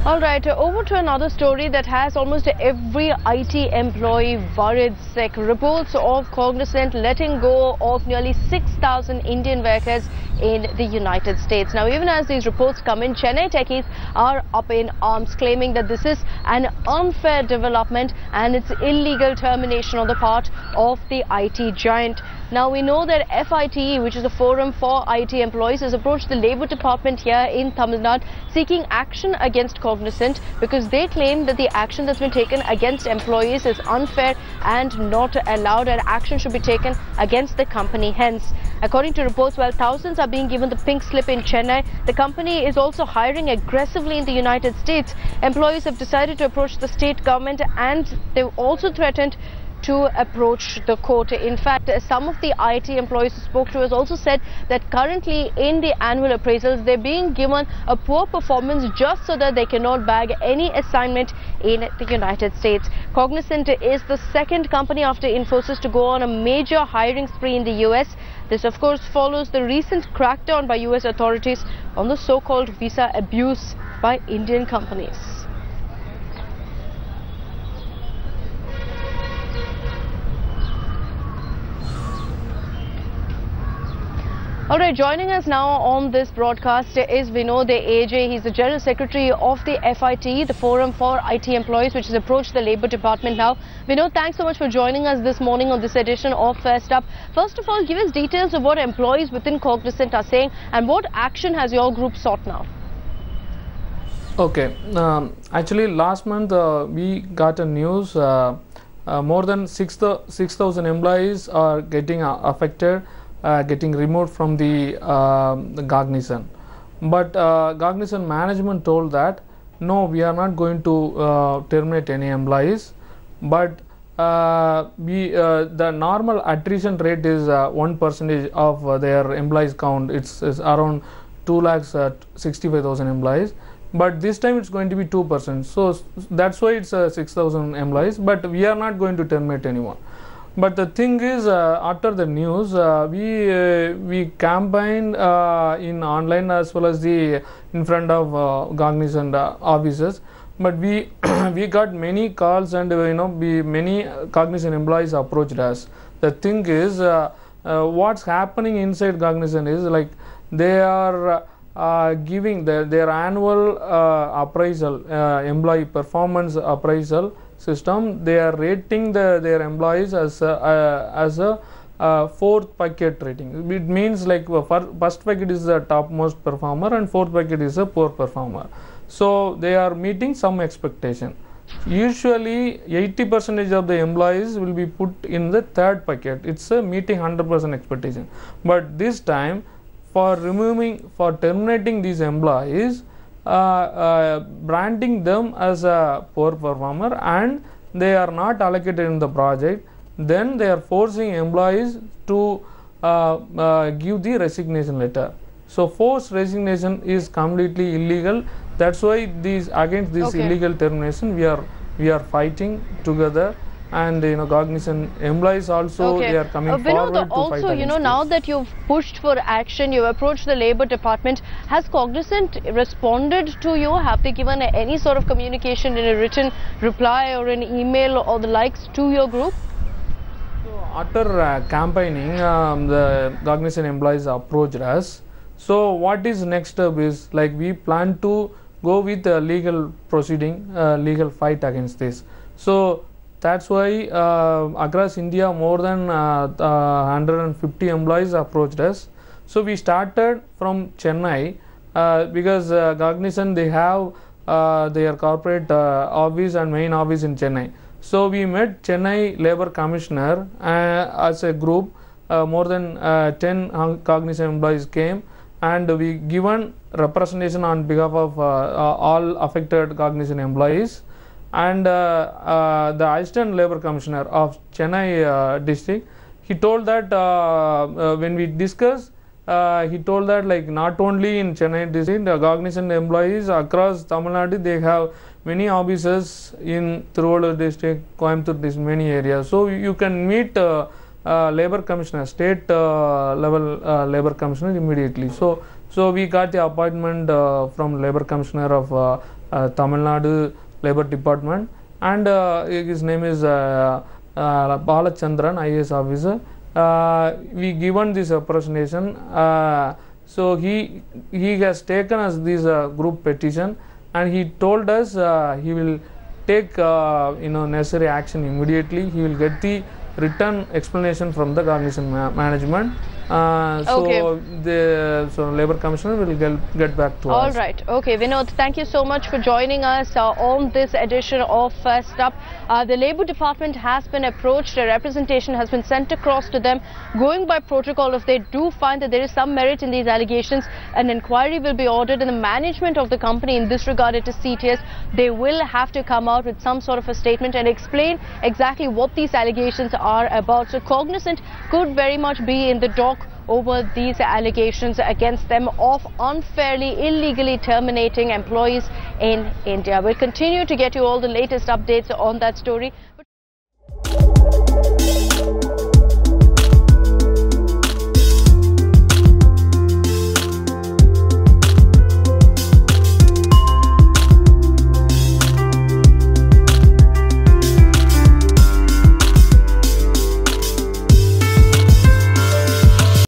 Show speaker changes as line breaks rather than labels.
All right, over to another story that has almost every IT employee worried sick. Reports of Cognizant letting go of nearly 6,000 Indian workers in the United States. Now, even as these reports come in, Chennai techies are up in arms, claiming that this is an unfair development and it's illegal termination on the part of the IT giant. Now, we know that FITE, which is the Forum for IT Employees, has approached the Labour Department here in Tamil Nadu seeking action against Cognizant because they claim that the action that's been taken against employees is unfair and not allowed, and action should be taken against the company. Hence, according to reports, while thousands are being given the pink slip in Chennai, the company is also hiring aggressively in the United States. Employees have decided to approach the state government and they've also threatened to approach the court. In fact, some of the IT employees who spoke to us also said that currently in the annual appraisals, they're being given a poor performance just so that they cannot bag any assignment in the United States. Cognizant is the second company after Infosys to go on a major hiring spree in the US. This, of course, follows the recent crackdown by US authorities on the so-called visa abuse by Indian companies. All right, joining us now on this broadcast is Vinod AJ. He's the General Secretary of the FITE, the Forum for IT Employees, which has approached the Labour Department now. Vinod, thanks so much for joining us this morning on this edition of First Up. First of all, give us details of what employees within Cognizant are saying and what action has your group sought now?
Okay, actually last month we got a news more than 6,000 employees are getting affected, getting removed from the Cognizant. But Cognizant management told that no, we are not going to terminate any employees, but the normal attrition rate is 1% of their employees count. It's around 2,65,000 employees, but this time it's going to be 2%. So that's why it's 6,000 employees, but we are not going to terminate anyone. But the thing is, after the news, we campaigned in online as well as in front of Cognizant offices. But we we got many calls and many Cognizant employees approached us. The thing is, what's happening inside Cognizant is like they are giving their annual appraisal, employee performance appraisal system. They are rating their employees as a fourth bucket rating. It means like first bucket is the topmost performer and fourth bucket is a poor performer. So they are meeting some expectation. Usually 80% of the employees will be put in the third bucket. It's a meeting 100% expectation. But this time for terminating these employees, branding them as a poor performer and they are not allocated in the project, then they are forcing employees to give the resignation letter. So forced resignation is completely illegal. That's why against this illegal termination we are fighting together. And Cognizant employees also they are coming forward to
also,
fight against
now
this.
that you've pushed for action, you've approached the Labour Department, has Cognizant responded to you? Have they given any sort of communication in a written reply or an email or the likes to your group?
So after campaigning, the Cognizant employees approached us. So what is next step is like we plan to go with a legal proceeding, legal fight against this. So that's why across India more than 150 employees approached us. So we started from Chennai because Cognizant they have their corporate office and main office in Chennai. So we met Chennai Labour Commissioner as a group. More than 10 Cognizant employees came and we given representation on behalf of all affected Cognizant employees. And the Assistant Labour Commissioner of Chennai district, he told that when we discussed, he told that like not only in Chennai district, the Cognizant employees across Tamil Nadu, they have many offices in Tiruvallur district, Coimbatore district, many areas. So you can meet Labour Commissioner, state level Labour Commissioner immediately. So So we got the appointment from Labour Commissioner of Tamil Nadu Labour Department, and his name is Balachandran, IAS officer. We given this presentation. So he has taken us this group petition, and he told us he will take necessary action immediately. He will get the written explanation from the Cognizant management. So Labour Commissioner will get back to us.
All right. Okay, Vinod, thank you so much for joining us on this edition of First Up. The Labour Department has been approached. A representation has been sent across to them. Going by protocol, if they do find that there is some merit in these allegations, an inquiry will be ordered, and the management of the company, in this regard it is CTS, they will have to come out with some sort of a statement and explain exactly what these allegations are about. So Cognizant could very much be in the dock over these allegations against them of unfairly, illegally terminating employees in India. We'll continue to get you all the latest updates on that story.